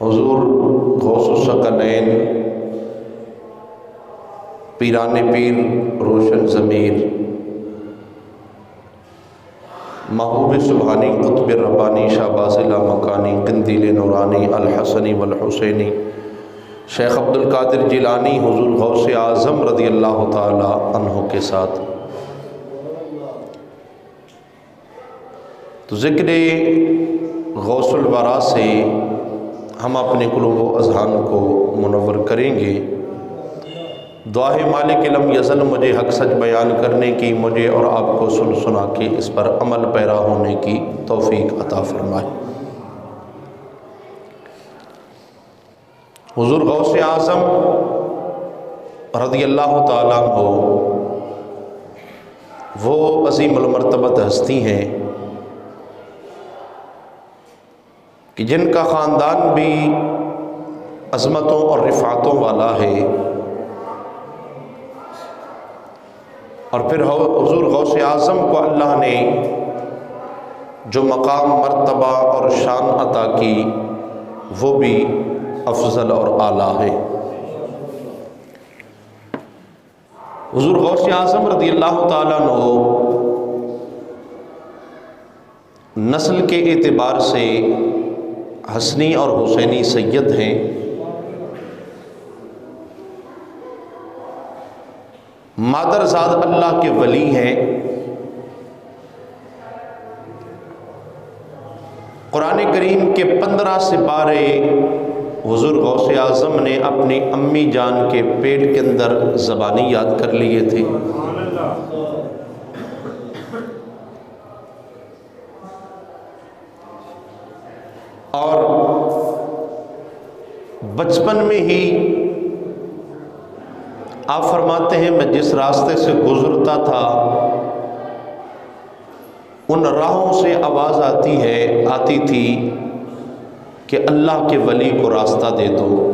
حضور غوث الثقلین پیران پیر روشن ضمیر محبوب سبحانی قطب ربانی شہباز لامکانی قندیل نورانی الحسنی والحسینی شیخ عبد القادر جیلانی حضور غوث اعظم رضی اللہ تعالی عنہ کے ساتھ تو ذکر غوث الورا سے ہم اپنے قلوب و اذہان کو منور کریں گے۔ دعا ہے مالک لم یزل مجھے حق سچ بیان کرنے کی، مجھے اور آپ کو سن سنا کے اس پر عمل پیرا ہونے کی توفیق عطا فرمائے۔ حضور غوث اعظم رضی اللہ تعالیٰ عنہ وہ عظیم المرتبت ہستی ہیں کہ جن کا خاندان بھی عظمتوں اور رفعتوں والا ہے، اور پھر حضور غوث اعظم کو اللہ نے جو مقام مرتبہ اور شان عطا کی وہ بھی افضل اور اعلیٰ ہے۔ حضور غوث اعظم رضی اللہ تعالیٰ عنہ نسل کے اعتبار سے حسنی اور حسینی سید ہیں، مادرزاد اللہ کے ولی ہیں۔ قرآن کریم کے 15 سپارے حضور غوث اعظم نے اپنی امی جان کے پیٹ کے اندر زبانی یاد کر لیے تھے۔ اور بچپن میں ہی آپ فرماتے ہیں میں جس راستے سے گزرتا تھا ان راہوں سے آواز آتی تھی کہ اللہ کے ولی کو راستہ دے دو۔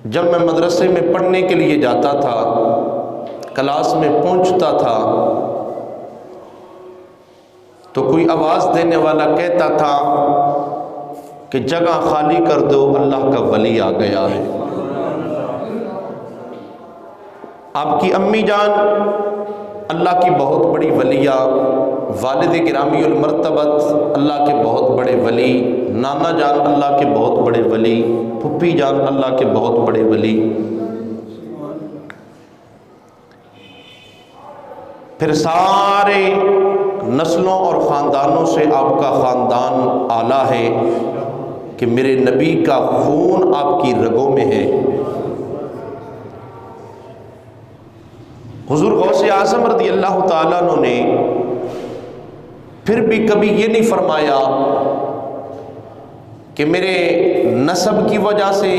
جب میں مدرسے میں پڑھنے کے لیے جاتا تھا، کلاس میں پہنچتا تھا تو کوئی آواز دینے والا کہتا تھا کہ جگہ خالی کر دو، اللہ کا ولی آ گیا ہے۔ آپ کی امی جان اللہ کی بہت بڑی ولیہ، والد گرامی المرتبت اللہ کے بہت بڑے ولی، نانا جان اللہ کے بہت بڑے ولی، پھپھی جان اللہ کے بہت بڑے ولی، پھر سارے نسلوں اور خاندانوں سے آپ کا خاندان اعلیٰ ہے کہ میرے نبی کا خون آپ کی رگوں میں ہے۔ حضور غوث اعظم رضی اللہ تعالیٰ عنہ نے پھر بھی کبھی یہ نہیں فرمایا کہ میرے نسب کی وجہ سے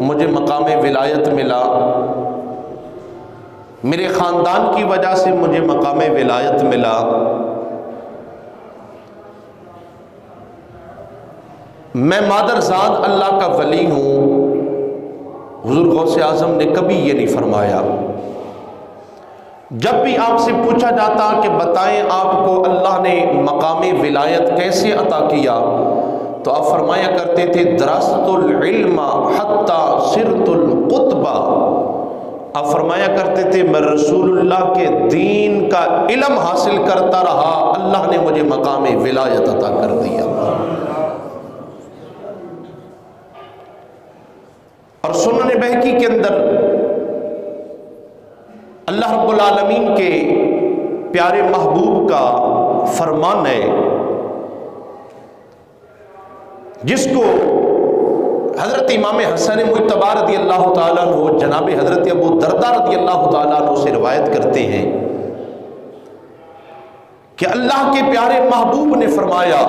مجھے مقام ولایت ملا، میرے خاندان کی وجہ سے مجھے مقام ولایت ملا۔ میں مادرزاد اللہ کا ولی ہوں، حضور غوث اعظم نے کبھی یہ نہیں فرمایا۔ جب بھی آپ سے پوچھا جاتا کہ بتائیں آپ کو اللہ نے مقام ولایت کیسے عطا کیا، تو آپ فرمایا کرتے تھے درست العلم حتی صرت القطب۔ آپ فرمایا کرتے تھے میں رسول اللہ کے دین کا علم حاصل کرتا رہا، اللہ نے مجھے مقام ولایت عطا کر دیا۔ اور سنن بہقی کے اندر اللہ رب العالمین کے پیارے محبوب کا فرمان ہے، جس کو حضرت امام حسن مجتبی رضی اللہ تعالیٰ عنہ جناب حضرت ابو درداء رضی اللہ تعالیٰ عنہ سے روایت کرتے ہیں کہ اللہ کے پیارے محبوب نے فرمایا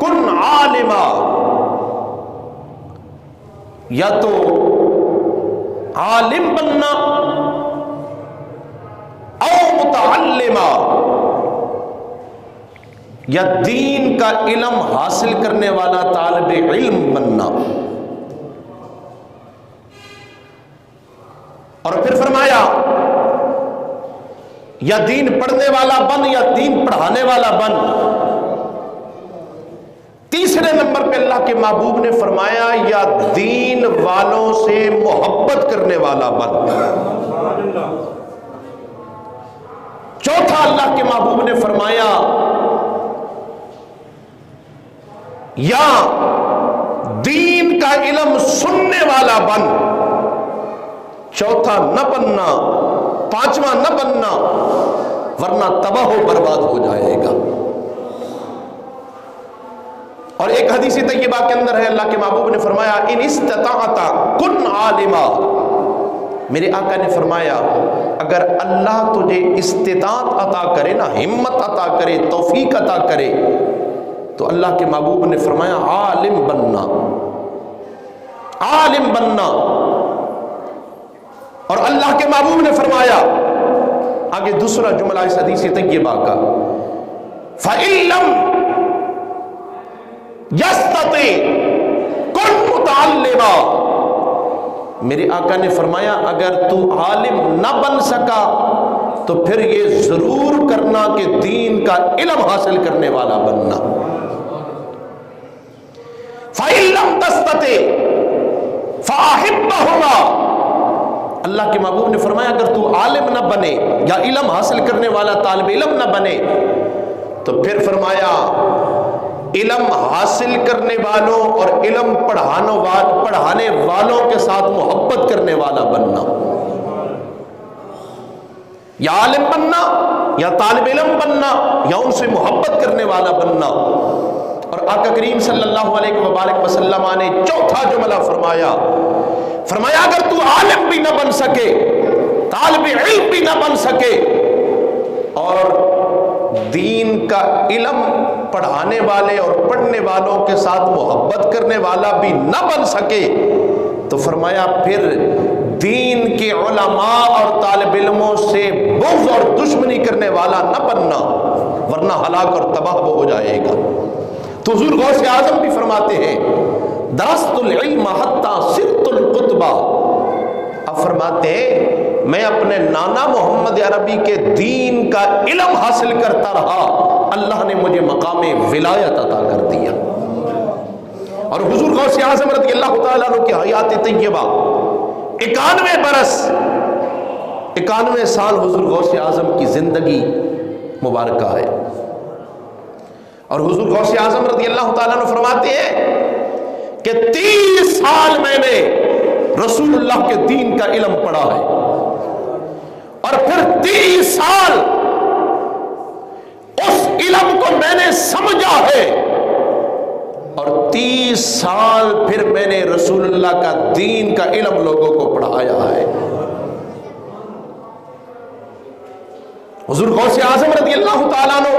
کن عالما، یا تو عالم بننا او متعلما، یا دین کا علم حاصل کرنے والا طالب علم بننا۔ اور پھر فرمایا یا دین پڑھنے والا بن یا دین پڑھانے والا بن۔ تیسرے نمبر پہ اللہ کے محبوب نے فرمایا یا دین والوں سے محبت کرنے والا بن۔ چوتھا اللہ کے محبوب نے فرمایا یا دین کا علم سننے والا بن۔ چوتھا نہ بننا، پانچواں نہ بننا، ورنہ تباہ و برباد ہو جائے گا۔ اور ایک حدیث طیبہ کے اندر ہے اللہ کے محبوب نے فرمایا ان استطاعت کن عالما، میرے آقا نے فرمایا اگر اللہ تجھے استطاعت عطا کرے نا، ہمت عطا کرے، توفیق عطا کرے، تو اللہ کے محبوب نے فرمایا عالم بننا، عالم بننا۔ اور اللہ کے محبوب نے فرمایا آگے دوسرا جملہ اس حدیث طیبہ کا فَإِن لَّمْ يَسْتَطِعْ كُن مُتَعَلِّمًا، میرے آقا نے فرمایا اگر تو عالم نہ بن سکا تو پھر یہ ضرور کرنا کہ دین کا علم حاصل کرنے والا بننا۔ فَإِن لَّمْ تَسْتَطِعْ فَأَحِبَّهُمَا، اللہ کے محبوب نے فرمایا اگر تو عالم نہ بنے یا علم حاصل کرنے والا طالب علم نہ بنے تو پھر فرمایا علم حاصل کرنے والوں اور علم پڑھانے والوں کے ساتھ محبت کرنے والا بننا، یا عالم بننا یا طالب علم بننا یا ان سے محبت کرنے والا بننا۔ اور آقا کریم صلی اللہ علیہ وآلہ وسلم نے چوتھا جملہ فرمایا اگر تو عالم بھی نہ بن سکے، طالب علم بھی نہ بن سکے اور دین کا علم پڑھانے والے اور پڑھنے والوں کے ساتھ محبت کرنے والا بھی نہ بن سکے تو فرمایا پھر دین کے علماء اور طالب علموں سے بغض اور دشمنی کرنے والا نہ بننا، ورنہ ہلاک اور تباہ ہو جائے گا۔ تو حضور غوث اعظم بھی فرماتے ہیں درست العلم حتی صرت القطبہ، اب فرماتے ہیں میں اپنے نانا محمد عربی کے دین کا علم حاصل کرتا رہا، اللہ نے مجھے مقام ولایت عطا کر دیا۔ اور حضور غوث اعظم رضی اللہ تعالیٰ عنہ کی حیات طیبہ 91 برس 91 سال حضور غوث اعظم کی زندگی مبارکہ ہے۔ اور حضور غوث اعظم رضی اللہ تعالیٰ عنہ فرماتے ہیں کہ 30 سال میں نے رسول اللہ کے دین کا علم پڑھا ہے اور پھر 30 سال اس علم کو میں نے سمجھا ہے اور 30 سال پھر میں نے رسول اللہ کا دین کا علم لوگوں کو پڑھایا ہے۔ حضور غوث اعظم رضی اللہ تعالیٰ عنہ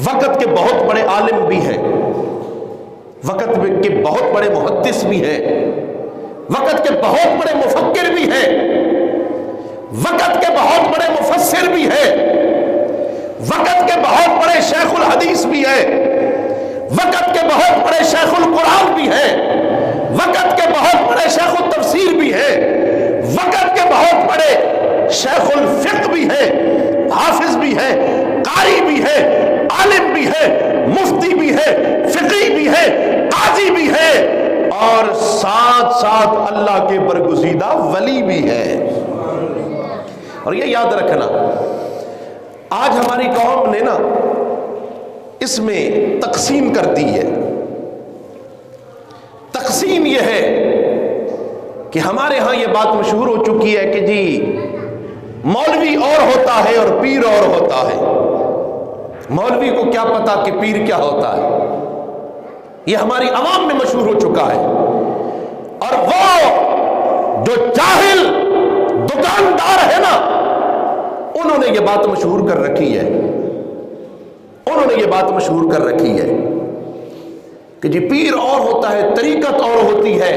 وقت کے بہت بڑے عالم بھی ہیں، وقت کے بہت بڑے محدث بھی ہیں، وقت کے بہت بڑے مفکر بھی ہیں، وقت کے بہت بڑے مفسر بھی ہیں، وقت کے بہت بڑے شیخ الحدیث بھی ہیں، وقت کے بہت بڑے شیخ القرآن بھی ہیں، وقت کے بہت بڑے شیخ التفسیر بھی ہیں، وقت کے بہت بڑے شیخ الفقہ بھی ہیں، حافظ بھی ہیں، قاری بھی ہے، عالم بھی ہے، مفتی بھی ہے، فقی بھی ہے، قاضی بھی ہے اور ساتھ ساتھ اللہ کے برگزیدہ ولی بھی ہے۔ اور یہ یاد رکھنا آج ہماری قوم نے نا اس میں تقسیم کر دی ہے۔ تقسیم یہ ہے کہ ہمارے ہاں یہ بات مشہور ہو چکی ہے کہ جی مولوی اور ہوتا ہے اور پیر اور ہوتا ہے، مولوی کو کیا پتا کہ پیر کیا ہوتا ہے، یہ ہماری عوام میں مشہور ہو چکا ہے۔ اور وہ جو جاہل دکاندار ہے نا انہوں نے یہ بات مشہور کر رکھی ہے، انہوں نے یہ بات مشہور کر رکھی ہے کہ جی پیر اور ہوتا ہے، طریقت اور ہوتی ہے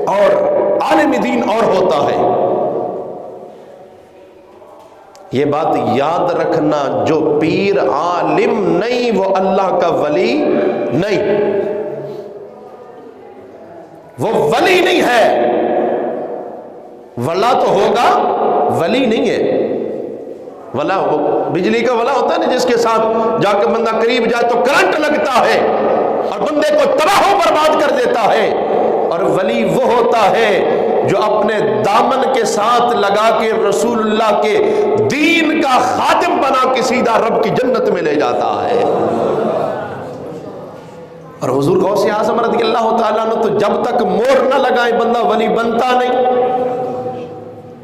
اور عالم دین اور ہوتا ہے۔ یہ بات یاد رکھنا جو پیر عالم نہیں وہ اللہ کا ولی نہیں، وہ ولی نہیں ہے، ولا تو ہوگا ولی نہیں ہے۔ ولا وہ بجلی کا ولا ہوتا ہے نا، جس کے ساتھ جا کے بندہ قریب جائے تو کرنٹ لگتا ہے اور بندے کو تباہ و برباد کر دیتا ہے۔ اور ولی وہ ہوتا ہے جو اپنے دامن کے ساتھ لگا کے رسول اللہ کے دین کا خادم بنا کے سیدھا رب کی جنت میں لے جاتا ہے۔ اور حضور غوث اعظم رضی اللہ تعالیٰ عنہ تو جب تک مہر نہ لگائے بندہ ولی بنتا نہیں۔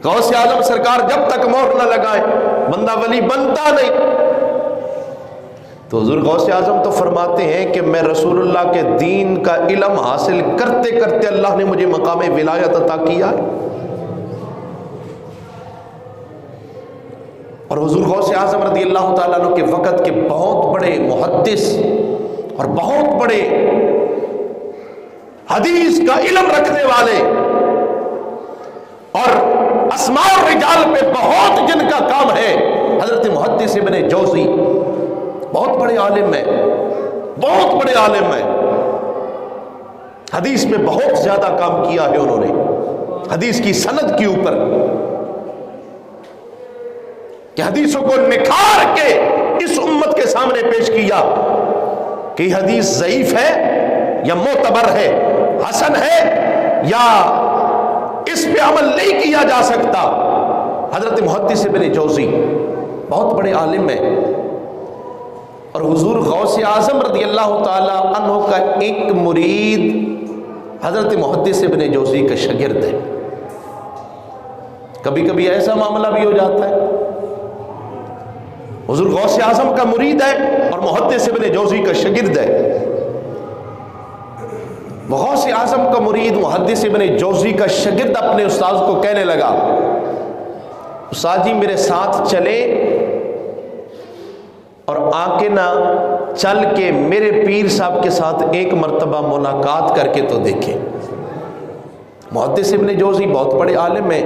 غوث اعظم سرکار جب تک مہر نہ لگائے بندہ ولی بنتا نہیں۔ تو حضور غوث اعظم تو فرماتے ہیں کہ میں رسول اللہ کے دین کا علم حاصل کرتے کرتے اللہ نے مجھے مقام ولایت عطا کیا ہے۔ اور حضور غوث اعظم رضی اللہ تعالیٰ عنہ کے وقت کے بہت بڑے محدث اور بہت بڑے حدیث کا علم رکھنے والے اور اسماء الرجال پہ بہت جن کا کام ہے، حضرت محدث ابن جوزی بہت بڑے عالم ہیں، بہت بڑے عالم ہیں، حدیث میں بہت زیادہ کام کیا ہے انہوں نے، حدیث کی سند کے اوپر، کہ حدیثوں کو نکھار کے اس امت کے سامنے پیش کیا کہ حدیث ضعیف ہے یا معتبر ہے، حسن ہے یا اس پہ عمل نہیں کیا جا سکتا۔ حضرت محدث ابن جوزی بہت بڑے عالم ہیں، اور حضور غوث اعظم رضی اللہ تعالی عنہ کا ایک مرید حضرت محدث ابن جوزی کا شاگرد ہے۔ کبھی کبھی ایسا معاملہ بھی ہو جاتا ہے، حضور غوث اعظم کا مرید ہے اور محدث ابن جوزی کا شاگرد ہے۔ غوث اعظم کا مرید محدث ابن جوزی کا شاگرد اپنے استاذ کو کہنے لگا، استاد جی میرے ساتھ چلے اور آ کے نہ چل کے میرے پیر صاحب کے ساتھ ایک مرتبہ ملاقات کر کے تو دیکھیں۔ محدث ابن جوزی بہت بڑے عالم ہیں،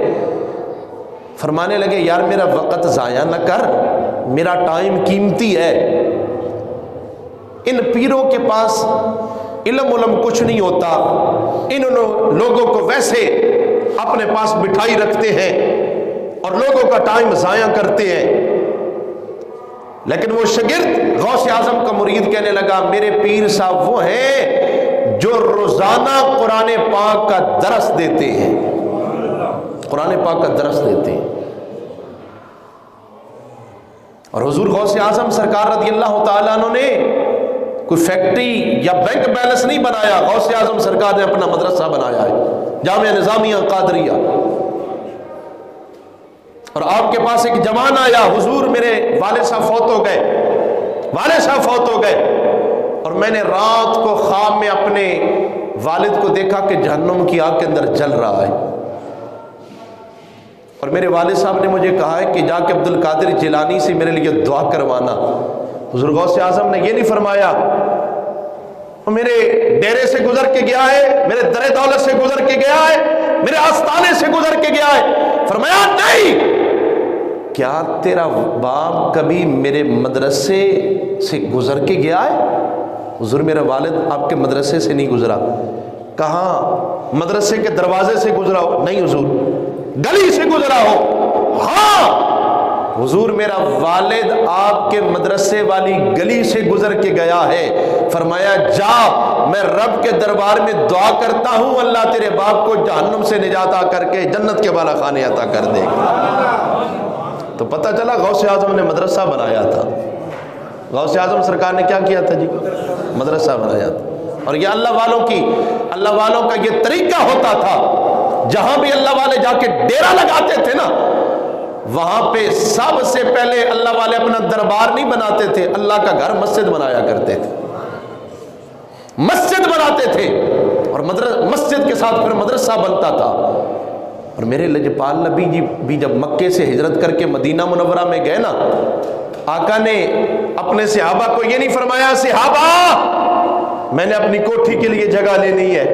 فرمانے لگے یار میرا وقت ضائع نہ کر، میرا ٹائم قیمتی ہے، ان پیروں کے پاس علم کچھ نہیں ہوتا، ان لوگوں کو ویسے اپنے پاس بٹھائی رکھتے ہیں اور لوگوں کا ٹائم ضائع کرتے ہیں۔ لیکن وہ شاگرد غوث اعظم کا مرید کہنے لگا میرے پیر صاحب وہ ہیں جو روزانہ قرآن پاک کا درس دیتے ہیں، قرآن پاک کا درس دیتے ہیں۔ اور حضور غوث اعظم سرکار رضی اللہ تعالیٰ عنہ نے کوئی فیکٹری یا بینک بیلنس نہیں بنایا، غوث اعظم سرکار نے اپنا مدرسہ بنایا ہے، جامعہ نظامیہ قادریہ۔ اور آپ کے پاس ایک جوان آیا، حضور میرے والد صاحب فوت ہو گئے، والد صاحب فوت ہو گئے، اور میں نے رات کو خواب میں اپنے والد کو دیکھا کہ جہنم کی آگ کے اندر جل رہا ہے، اور میرے والد صاحب نے مجھے کہا ہے کہ جا کے عبد القادر جیلانی سے میرے لیے دعا کروانا۔ حضور غوث اعظم نے یہ نہیں فرمایا وہ میرے ڈیرے سے گزر کے گیا ہے، میرے در دولت سے گزر کے گیا ہے، میرے آستانے سے گزر کے گیا ہے، فرمایا نہیں، کیا تیرا باپ کبھی میرے مدرسے سے گزر کے گیا ہے؟ حضور میرا والد آپ کے مدرسے سے نہیں گزرا۔ کہاں؟ مدرسے کے دروازے سے گزرا ہو؟ نہیں حضور، گلی سے گزرا ہو؟ ہاں حضور میرا والد آپ کے مدرسے والی گلی سے گزر کے گیا ہے۔ فرمایا جا، میں رب کے دربار میں دعا کرتا ہوں اللہ تیرے باپ کو جہنم سے نجات عطا کر کے جنت کے بالا خانے عطا کر دے گا۔ تو پتہ چلا غوث اعظم نے مدرسہ بنایا تھا۔ غوث اعظم سرکار نے کیا کیا تھا جی؟ مدرسہ بنایا تھا۔ اور یہ اللہ والوں کا یہ طریقہ ہوتا تھا، جہاں بھی اللہ والے جا کے ڈیرا لگاتے تھے نا، وہاں پہ سب سے پہلے اللہ والے اپنا دربار نہیں بناتے تھے، اللہ کا گھر مسجد بنایا کرتے تھے، مسجد بناتے تھے، اور مسجد کے ساتھ پھر مدرسہ بنتا تھا۔ اور میرے لجپال نبی جی بھی جب مکے سے ہجرت کر کے مدینہ منورہ میں گئے نا، آقا نے اپنے صحابہ کو یہ نہیں فرمایا صحابہ میں نے اپنی کوٹھی کے لیے جگہ لینی ہے،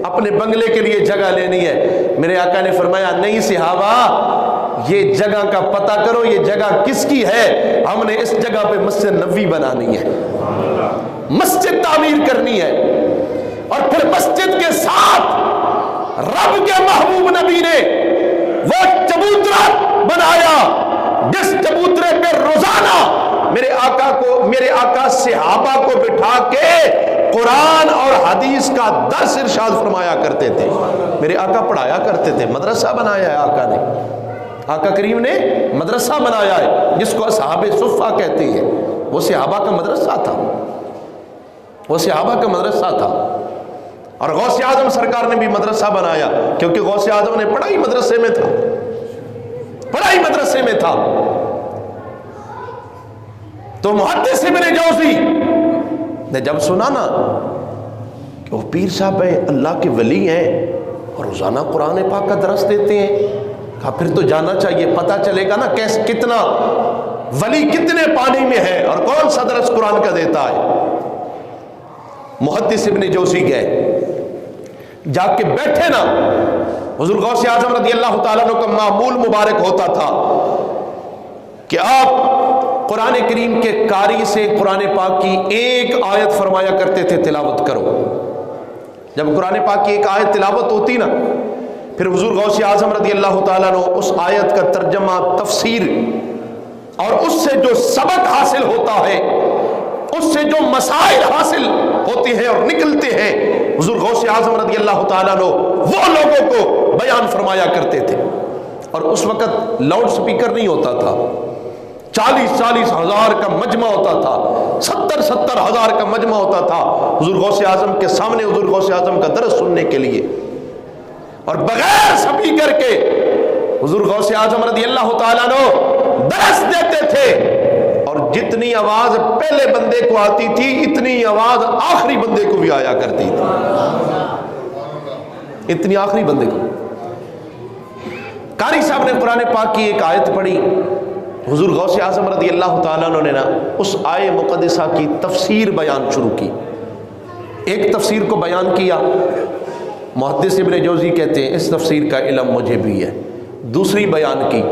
اپنے بنگلے کے لیے جگہ لینی ہے، میرے آقا نے فرمایا نہیں صحابہ یہ جگہ کا پتہ کرو، یہ جگہ کس کی ہے، ہم نے اس جگہ پہ مسجد نبوی بنانی ہے، مسجد تعمیر کرنی ہے۔ اور پھر مسجد کے ساتھ رب کے محبوب نبی نے وہ چبوترا بنایا جس چبوترے پہ روزانہ میرے آقا صحابہ کو بٹھا کے قرآن اور حدیث کا درس ارشاد فرمایا کرتے تھے. میرے آقا پڑھایا کرتے تھے. مدرسہ بنایا ہے آقا نے, آقا کریم نے مدرسہ بنایا ہے جس کو اصحاب صفہ کہتے ہیں. وہ صحابہ کا مدرسہ تھا, وہ صحابہ کا مدرسہ تھا. اور غوث اعظم سرکار نے بھی مدرسہ بنایا, کیونکہ غوث اعظم نے پڑھائی مدرسے میں تھا, پڑھائی مدرسے میں تھا. تو محدث ابن جوزی نے جب سنا نا کہ وہ پیر صاحب ہیں, اللہ کے ولی ہیں اور روزانہ قرآن پاک کا درس دیتے ہیں, کہا پھر تو جانا چاہیے, پتہ چلے گا نا کیسے کتنا ولی کتنے پانی میں ہے اور کون سا درس قرآن کا دیتا ہے. محدث ابن جوزی گئے, جا کے بیٹھے نا. حضور غوث اعظم رضی اللہ تعالیٰ عنہ کا معمول مبارک ہوتا تھا کہ آپ قرآن کریم کے قاری سے قرآن پاک کی ایک آیت فرمایا کرتے تھے, تلاوت کرو. جب قرآن پاک کی ایک آیت تلاوت ہوتی نا, پھر حضور غوث اعظم رضی اللہ تعالیٰ عنہ اس آیت کا ترجمہ, تفسیر اور اس سے جو سبق حاصل ہوتا ہے, اس سے جو مسائل حاصل ہوتے ہیں اور نکلتے ہیں, حضور غوث اعظم رضی اللہ تعالیٰ عنہ وہ لوگوں کو بیان فرمایا کرتے تھے. اور اس وقت لاؤڈ سپیکر نہیں ہوتا تھا, 40 ہزار کا مجمع ہوتا تھا, 70 ہزار کا مجمع ہوتا تھا حضور غوث اعظم کے سامنے حضور غوث اعظم کا درس سننے کے لیے. اور بغیر سپیکر کے حضور غوث اعظم رضی اللہ تعالیٰ عنہ درس دیتے تھے, اور جتنی آواز پہلے بندے کو آتی تھی اتنی آواز آخری بندے کو بھی آیا کرتی تھی, اتنی آخری بندے کو. قاری صاحب نے قرآن پاک کی ایک آیت پڑھی, حضور غوث اعظم رضی اللہ تعالیٰ عنہ نے نا اس آیت مقدسہ کی تفسیر بیان شروع کی. ایک تفسیر کو بیان کیا, محدث ابن جوزی کہتے ہیں اس تفسیر کا علم مجھے بھی ہے. دوسری بیان کی,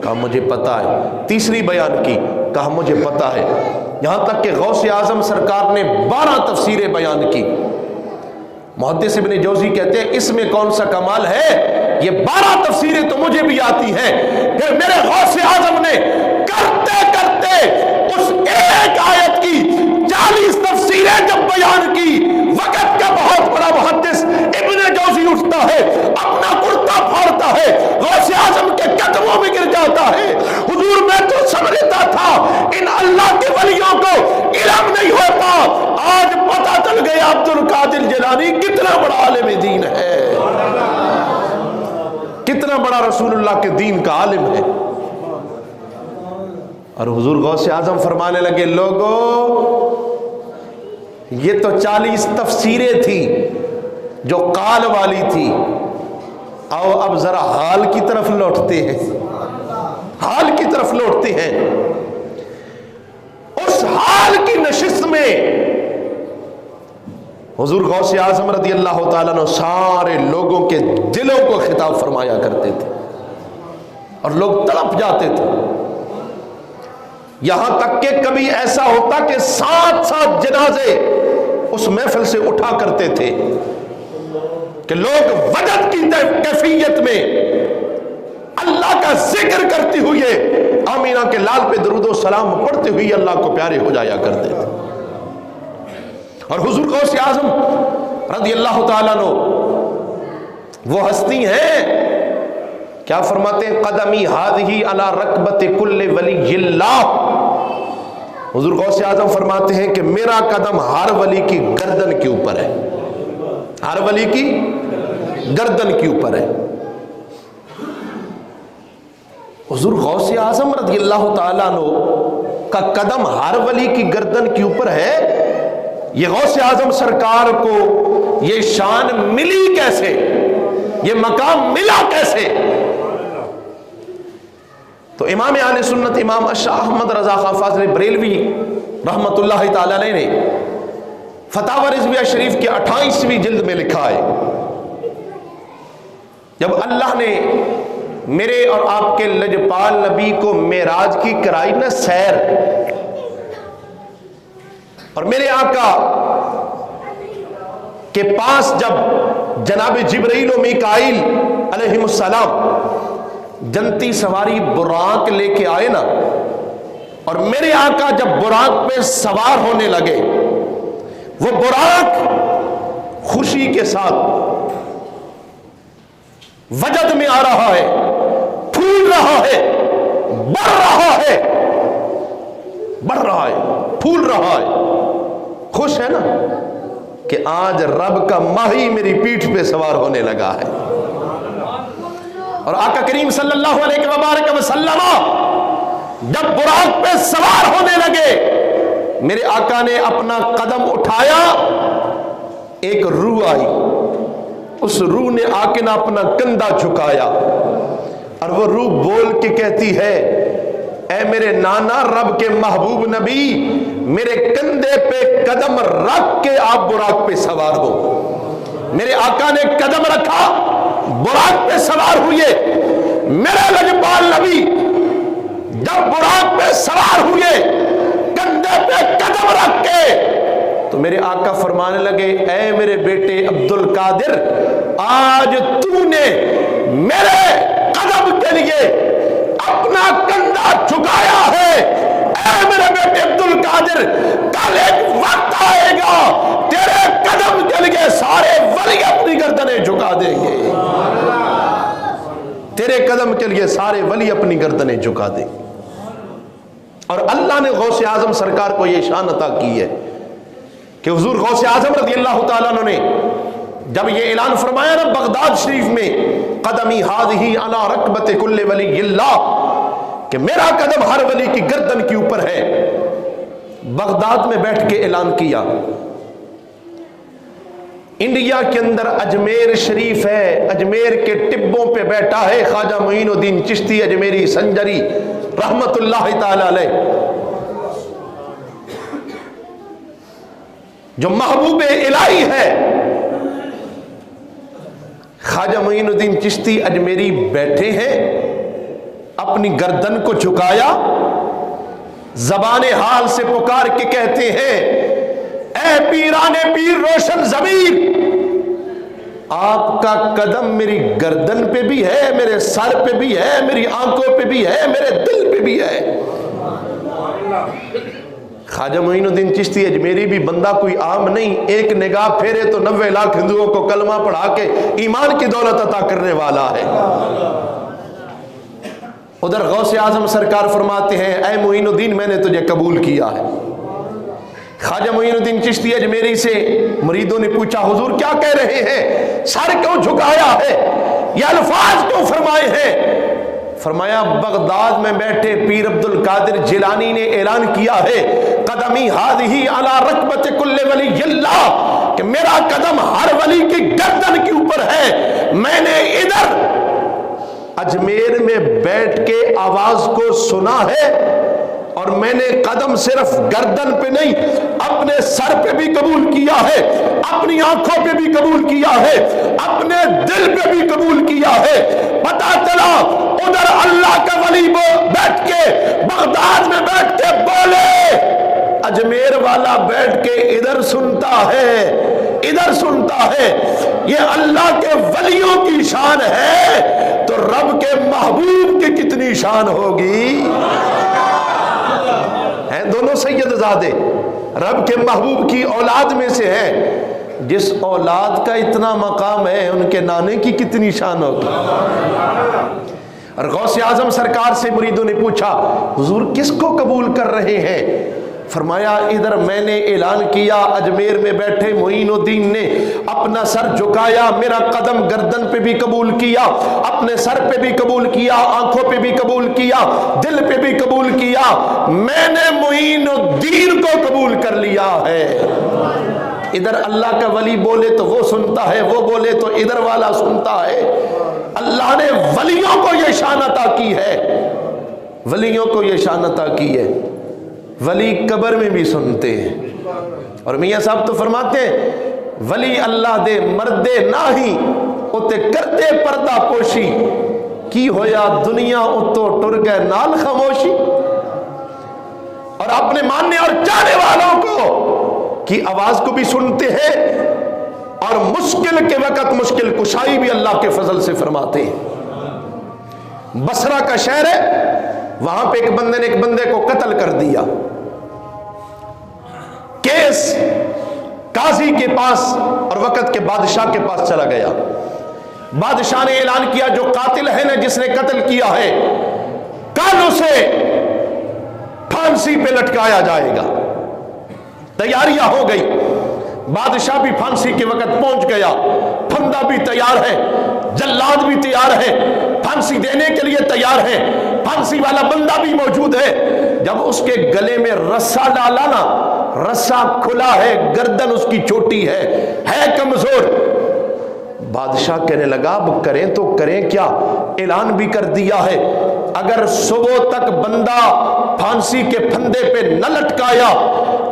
کہا مجھے پتا ہے. تیسری بیان کی, کہا مجھے پتا ہے. یہاں تک کہ غوث اعظم سرکار نے 12 تفسیریں بیان کی. محدث ابن جوزی کہتے ہیں اس میں کون سا کمال ہے, یہ 12 تفسیریں تو مجھے بھی آتی ہیں, پھر میرے غوث اعظم نے کرتے کرتے اس ایک آیت کی 40 تفسیریں جب بیان کی. وقت کا بہت بڑا محدث ابن جوزی اٹھتا ہے, اپنا کرتا پھاڑتا ہے, غوث اعظم کے قدموں میں گر جاتا ہے. حضور میں تو سمجھتا تھا ان اللہ کے ولیوں کو علم نہیں ہوتا, آج پتہ چل گیا عبد القادر جیلانی کتنا بڑا عالم دین ہے, کتنا بڑا رسول اللہ کے دین کا عالم ہے. اور حضور غوث اعظم فرمانے لگے, لوگوں یہ تو 40 تفسیریں تھی جو قال والی تھی, آؤ اب ذرا حال کی طرف لوٹتے ہیں, حال کی طرف لوٹتے ہیں. اس حال کی نشست میں حضور غوث اعظم رضی اللہ تعالیٰ نے سارے لوگوں کے دلوں کو خطاب فرمایا کرتے تھے, اور لوگ تڑپ جاتے تھے. یہاں تک کہ کبھی ایسا ہوتا کہ 7 جنازے اس محفل سے اٹھا کرتے تھے کہ لوگ وجد کی کیفیت میں اللہ کا ذکر کرتے ہوئے آمینہ کے لال پہ درود و سلام پڑھتے ہوئے اللہ کو پیارے ہو جایا کرتے تھے. اور حضور غوث اعظم رضی اللہ تعالیٰ عنہ وہ ہستی ہیں, کیا فرماتے ہیں, قدمی ہادہی علی رکبت کل ولی اللہ. حضور غوث اعظم فرماتے ہیں کہ میرا قدم ہر ولی کی گردن کے اوپر ہے, ہر ولی کی گردن کے اوپر ہے. حضور غوث اعظم رضی اللہ تعالیٰ عنہ کا قدم ہر ولی کی گردن کے اوپر ہے. یہ غوث اعظم سرکار کو یہ شان ملی کیسے, یہ مقام ملا کیسے؟ تو امام اہل سنت امام شاہ احمد رضا خان فاضل بریلوی رحمت اللہ تعالی علیہ نے فتاوی رضویہ شریف کی 28ویں جلد میں لکھا ہے, جب اللہ نے میرے اور آپ کے لجپال نبی کو معراج کی کرائی نا سیر, اور میرے آقا کے پاس جب جناب جبرائیل و میکائیل علیہم السلام جنتی سواری براق لے کے آئے نا، اور میرے آقا جب براق پہ سوار ہونے لگے، وہ براق خوشی کے ساتھ وجد میں آ رہا ہے، پھول رہا ہے، بڑھ رہا ہے، بڑھ رہا ہے، پھول رہا ہے، خوش ہے نا کہ آج رب کا ماہی میری پیٹھ پہ سوار ہونے لگا ہے۔ اور آقا کریم صلی اللہ علیہ وآلہ وسلم جب براق پہ سوار ہونے لگے، میرے آقا نے اپنا قدم اٹھایا، ایک روح آئی، اس روح نے آقا نے اپنا کندھا جھکایا، اور وہ روح بول کے کہتی ہے، اے میرے نانا رب کے محبوب نبی، میرے کندھے پہ قدم رکھ کے آپ براق پہ سوار ہو۔ میرے آقا نے قدم رکھا، براق پہ سوار ہوئے۔ میرے لجپال نبی جب براق پہ سوار ہوئے، کندھے پہ قدم رکھ کے، تو میرے آقا فرمانے لگے، اے میرے بیٹے عبد القادر، آج تو نے میرے قدم کے لیے اپنا کندھا جھکایا ہے۔ اے میرے بیٹے عبد القادر، کل ایک وقت آئے گا تیرے قدم کے لیے سارے ولی اپنی گردنیں جھکا دیں گے، تیرے قدم کے لیے سارے ولی اپنی گردنیں جھکا دیں گے۔ اور اللہ نے غوث اعظم سرکار کو یہ شان عطا کی ہے کہ حضور غوث اعظم رضی اللہ تعالیٰ عنہ نے جب یہ اعلان فرمایا نا بغداد شریف میں، قدمی ہذہ علی رکبت کل ولی اللہ، کہ میرا قدم ہر ولی کی گردن کے اوپر ہے، بغداد میں بیٹھ کے اعلان کیا۔ انڈیا کے اندر اجمیر شریف ہے، اجمیر کے ٹبوں پہ بیٹھا ہے خواجہ معین الدین چشتی اجمیری سنجری رحمت اللہ تعالی علیہ، جو محبوب الہی ہے۔ خواجہ معین الدین چشتی اجمیری بیٹھے ہیں، اپنی گردن کو جھکایا، زبان حال سے پکار کے کہتے ہیں، اے پیران پیر روشن ضمیر، آپ کا قدم میری گردن پہ بھی ہے، میرے سر پہ بھی ہے، میری آنکھوں پہ بھی ہے، میرے دل پہ بھی ہے۔ خواجہ معین الدین چشتی اجمیری بھی بندہ کوئی عام نہیں، ایک نگاہ پھیرے تو 90 لاکھ ہندوؤں کو کلمہ پڑھا کے ایمان کی دولت عطا کرنے والا ہے۔ ادھر غوث اعظم سرکار فرماتے ہیں، اے معین الدین میں نے تجھے قبول کیا ہے۔ خواجہ معین الدین چشتی اجمیری سے مریدوں نے پوچھا، حضور کیا کہہ رہے ہیں، سر کیوں جھکایا ہے، یہ الفاظ کیوں فرمائے ہیں؟ فرمایا بغداد میں بیٹھے پیر عبد القادر جیلانی نے اعلان کیا ہے، قدمی ہذہ علی رکبت کل ولی اللہ، کہ میرا قدم ہر ولی کی گردن کے اوپر ہے۔ میں نے ادھر اجمیر میں بیٹھ کے آواز کو سنا ہے، اور میں نے قدم صرف گردن پہ نہیں اپنے سر پہ بھی قبول کیا ہے، اپنی آنکھوں پہ بھی قبول کیا ہے، اپنے دل پہ بھی قبول کیا ہے۔ پتا چلا ادھر اللہ کا ولی بیٹھ کے بغداد میں بیٹھ کے بولے، اجمیر والا بیٹھ کے ادھر سنتا ہے، ادھر سنتا ہے۔ یہ اللہ کے ولیوں کی شان ہے تو رب کے محبوب کی کتنی شان ہوگی؟ ہیں دونوں سید زادے، رب کے محبوب کی اولاد میں سے ہیں، جس اولاد کا اتنا مقام ہے ان کے نانے کی کتنی شان ہوگی۔ اور غوث اعظم سرکار سے مریدوں نے پوچھا، حضور کس کو قبول کر رہے ہیں؟ فرمایا ادھر میں نے اعلان کیا، اجمیر میں بیٹھے معین الدین نے اپنا سر جھکایا، میرا قدم گردن پہ بھی قبول کیا، اپنے سر پہ بھی قبول کیا، آنکھوں پہ بھی قبول کیا، دل پہ بھی قبول کیا، میں نے معین الدین کو قبول کر لیا ہے۔ ادھر اللہ کا ولی بولے تو وہ سنتا ہے، وہ بولے تو ادھر والا سنتا ہے۔ اللہ نے ولیوں کو یہ شان عطا کی ہے، ولیوں کو یہ شان عطا کی ہے۔ ولی قبر میں بھی سنتے ہیں، اور میاں صاحب تو فرماتے ہیں، ولی اللہ دے مردے ناہی اتے کرتے پردہ پوشی، کی ہویا دنیا اتو ٹر گئے نال خاموشی۔ اور اپنے ماننے اور چاہنے والوں کو کی آواز کو بھی سنتے ہیں، اور مشکل کے وقت مشکل کشائی بھی اللہ کے فضل سے فرماتے ہیں۔ بصرہ کا شہر ہے، وہاں پہ ایک بندے نے ایک بندے کو قتل کر دیا، کیس قاضی کے پاس اور وقت کے بادشاہ کے پاس چلا گیا۔ بادشاہ نے اعلان کیا جو قاتل ہے نا، جس نے قتل کیا ہے، کل اسے پھانسی پہ لٹکایا جائے گا۔ تیاریاں ہو گئی، بادشاہ بھی پھانسی کے وقت پہنچ گیا، پھندا بھی تیار ہے، جلاد بھی تیار ہے، پھانسی دینے کے لیے تیار ہے، پھانسی والا بندہ بھی موجود ہے۔ جب اس کے گلے میں رسا ڈالا نا، رسا کھلا ہے، گردن اس کی چھوٹی ہے کمزور۔ بادشاہ کہنے لگا اب کریں تو کریں کیا، اعلان بھی کر دیا ہے اگر صبح تک بندہ پھانسی کے پھندے پہ نہ لٹکایا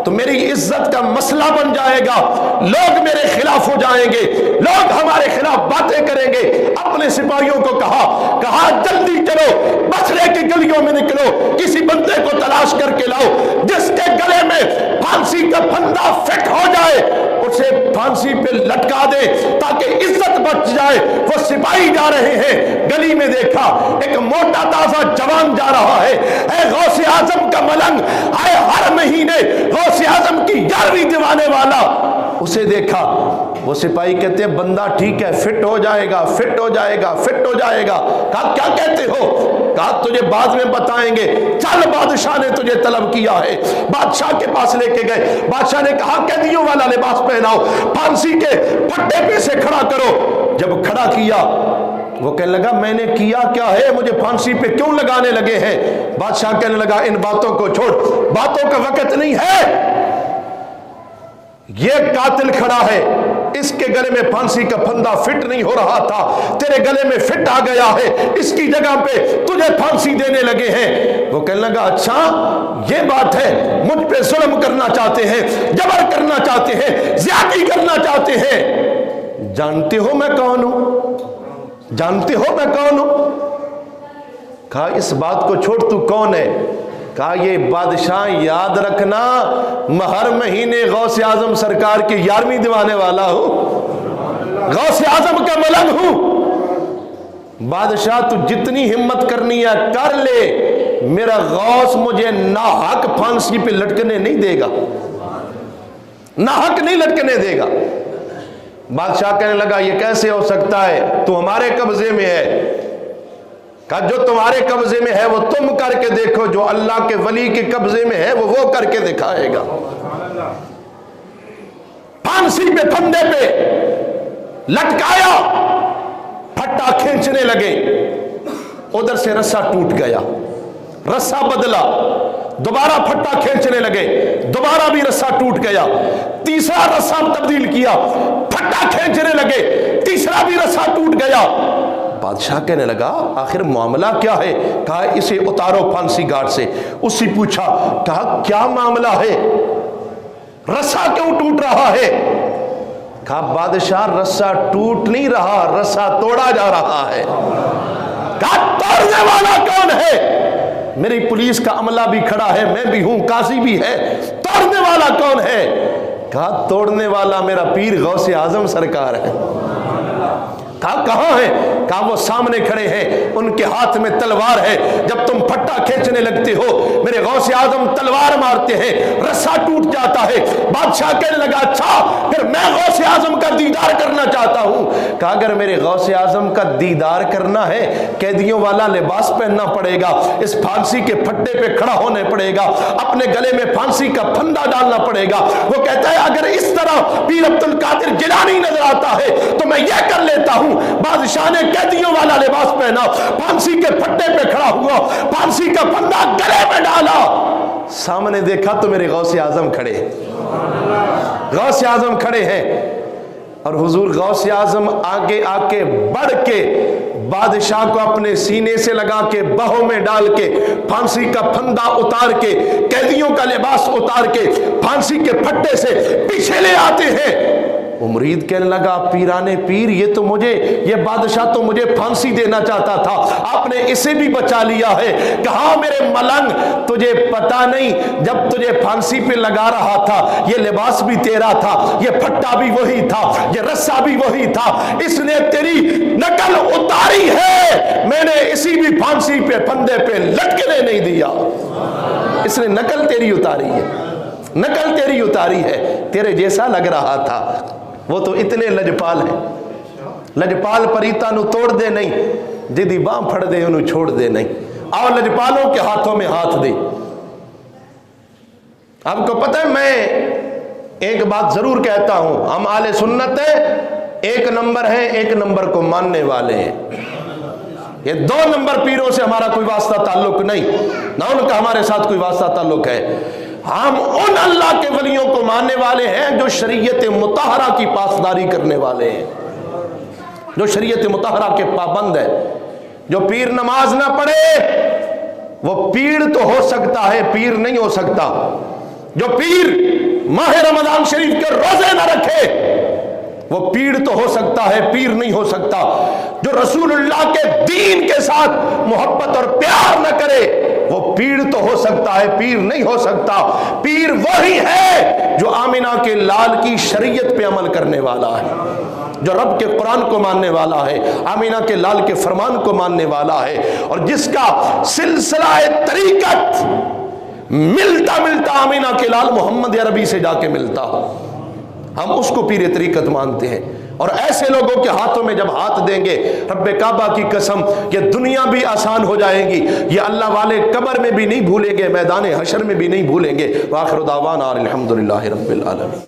تو میری عزت کا مسئلہ بن جائے گا، لوگ میرے خلاف ہو جائیں گے، لوگ ہمارے خلاف باتیں کریں گے۔ اپنے سپاہیوں کو کہا جلدی چلو، بصرے کی گلیوں میں نکلو، کسی بندے کو تلاش کر کے لاؤ جس کے گلے میں پھانسی کا پھندا فٹ ہو جائے، اسے پھانسی پہ لٹکا دے تاکہ عزت بچ جائے۔ وہ سپاہی جا رہے ہیں، گلی میں دیکھا ایک موٹا تازہ جوان جا رہا ہے، اے غوث اعظم کا ملنگ، آئے ہر مہینے غوث اعظم کی 11ویں دیوانے والا، اسے دیکھا۔ وہ سپاہی کہتے ہیں بندہ ٹھیک ہے، فٹ ہو جائے گا، فٹ ہو جائے گا، فٹ ہو جائے گا۔ کہا کیا کہتے ہو؟ کہا تجھے بعد میں بتائیں گے، چل بادشاہ نے تجھے طلب کیا ہے۔ بادشاہ کے پاس لے کے گئے، بادشاہ نے کہا قیدیوں والا لباس پہناؤ، پھانسی کے پھٹے پہ سے کھڑا کرو۔ جب کھڑا کیا، وہ کہنے لگا میں نے کیا کیا ہے، مجھے پھانسی پہ کیوں لگانے لگے ہیں؟ بادشاہ کہنے لگا ان باتوں کو چھوڑ، باتوں کا وقت نہیں ہے، یہ قاتل کھڑا ہے، اس کے گلے میں پھانسی کا پھندا فٹ نہیں ہو رہا تھا، تیرے گلے میں فٹ آ گیا ہے، اس کی جگہ پہ تجھے پھانسی دینے لگے ہیں۔ وہ کہنے لگا اچھا یہ بات ہے، مجھ پہ ظلم کرنا چاہتے ہیں، جبر کرنا چاہتے ہیں، زیادتی کرنا چاہتے ہیں۔ جانتے ہو میں کون ہوں؟ جانتے ہو میں کون ہوں؟ کہا اس بات کو چھوڑ، تو کون ہے؟ کہا یہ بادشاہ یاد رکھنا، ہر مہینے غوث اعظم سرکار کی 11ویں دیوانے والا ہوں، غوث اعظم کا ملنگ ہوں۔ بادشاہ تو جتنی ہمت کرنی ہے کر لے، میرا غوث مجھے ناحق پھانسی پہ لٹکنے نہیں دے گا، ناحق نہیں لٹکنے دے گا۔ بادشاہ کہنے لگا یہ کیسے ہو سکتا ہے، تو ہمارے قبضے میں ہے۔ کہا جو تمہارے قبضے میں ہے وہ تم کر کے دیکھو، جو اللہ کے ولی کے قبضے میں ہے وہ کر کے دکھائے گا۔ پھانسی پہ پھندے پہ لٹکایا، پھٹا کھینچنے لگے، ادھر سے رسا ٹوٹ گیا، رسا بدلا، دوبارہ پھٹا کھینچنے لگے، دوبارہ بھی رسا ٹوٹ گیا، تیسرا رسا تبدیل کیا، پھٹا کھینچنے لگے، تیسرا بھی رسا ٹوٹ گیا۔ بادشاہ کہنے لگا آخر معاملہ کیا ہے؟ کہا اسے اتارو پھانسی گھاٹ سے۔ اسی پوچھا، کہا کیا معاملہ ہے، رسا کیوں ٹوٹ رہا ہے؟ کہا بادشاہ رسا ٹوٹ نہیں رہا، رسا توڑا جا رہا ہے۔ کہا توڑنے والا کون ہے؟ میری پولیس کا عملہ بھی کھڑا ہے، میں بھی ہوں، قاضی بھی ہے، توڑنے والا کون ہے؟ کہا توڑنے والا میرا پیر غوث اعظم سرکار ہے۔ کہا کہاں ہے؟ کہا وہ سامنے کھڑے ہیں، ان کے ہاتھ میں تلوار ہے، جب تم پھٹا کھینچنے لگتے ہو میرے غوث اعظم تلوار مارتے ہیں، رسا ٹوٹ جاتا ہے۔ بادشاہ کہنے لگا اچھا پھر میں غوث اعظم کا دیدار کرنا چاہتا ہوں۔ کہا اگر میرے غوث اعظم کا دیدار کرنا ہے قیدیوں والا لباس پہننا پڑے گا، اس پھانسی کے پھٹے پہ کھڑا ہونے پڑے گا، اپنے گلے میں پھانسی کا پھندا ڈالنا پڑے گا۔ وہ کہتا ہے اگر اس طرح پیر عبد القادر جیلانی نظر آتا ہے تو میں یہ کر لیتا ہوں۔ بادشاہ نے قیدیوں والا لباس پہنا، پھانسی کے پھٹے پہ کھڑا ہوا، پھانسی کا پھندا گلے میں ڈالا، سامنے دیکھا تو میرے غوث اعظم کھڑے، غوث اعظم کھڑے ہیں، اور حضور غوث اعظم آگے آ کے بڑھ کے بادشاہ کو اپنے سینے سے لگا کے بہوں میں ڈال کے پھانسی کا پھندا اتار کے قیدیوں کا لباس اتار کے پھانسی کے پھٹے سے پیچھے لے آتے ہیں۔ وہ مرید کہنے لگا پیرانے پیر یہ بادشاہ تو مجھے پھانسی دینا چاہتا تھا، آپ نے اسے بھی بچا لیا ہے۔ کہا میرے ملنگ تجھے پتا نہیں، جب تجھے پھانسی پہ لگا رہا تھا یہ لباس بھی تیرا تھا، یہ پھٹا بھی وہی تھا، یہ رسا بھی وہی تھا، اس نے تیری نقل اتاری ہے، میں نے اسی بھی پھانسی پہ پھندے پہ لٹکنے نہیں دیا. اس نے نقل تیری اتاری ہے, نقل تیری اتاری ہے. تیرے جیسا لگ رہا تھا, وہ تو اتنے لجپال ہیں. لجپال پریتا نو توڑ دے نہیں, جدی باں پھڑ دے انہوں چھوڑ دے نہیں. اور لجپالوں کے ہاتھوں میں ہاتھ دے. آپ کو پتہ ہے, میں ایک بات ضرور کہتا ہوں, ہم اہل سنت ہیں, ایک نمبر ہیں, ایک نمبر کو ماننے والے ہیں. یہ 2 نمبر پیروں سے ہمارا کوئی واسطہ تعلق نہیں, نہ ان کا ہمارے ساتھ کوئی واسطہ تعلق ہے. ہم ان اللہ کے ولیوں کو ماننے والے ہیں جو شریعت مطہرہ کی پاسداری کرنے والے ہیں, جو شریعت مطہرہ کے پابند ہے. جو پیر نماز نہ پڑھے وہ پیر تو ہو سکتا ہے, پیر نہیں ہو سکتا. جو پیر ماہ رمضان شریف کے روزے نہ رکھے وہ پیر تو ہو سکتا ہے, پیر نہیں ہو سکتا. جو رسول اللہ کے دین کے ساتھ محبت اور پیار نہ کرے وہ پیر تو ہو سکتا ہے, پیر نہیں ہو سکتا. پیر وہی ہے جو آمنہ کے لال کی شریعت پہ عمل کرنے والا ہے, جو رب کے قرآن کو ماننے والا ہے, آمنہ کے لال کے فرمان کو ماننے والا ہے, اور جس کا سلسلہ طریقت ملتا ملتا آمنہ کے لال محمد عربی سے جا کے ملتا ہو, ہم اس کو پیر طریقت مانتے ہیں. اور ایسے لوگوں کے ہاتھوں میں جب ہاتھ دیں گے, رب کعبہ کی قسم, یہ دنیا بھی آسان ہو جائے گی, یہ اللہ والے قبر میں بھی نہیں بھولیں گے, میدان حشر میں بھی نہیں بھولیں گے. وآخر دعوانا الحمدللہ رب العالمین.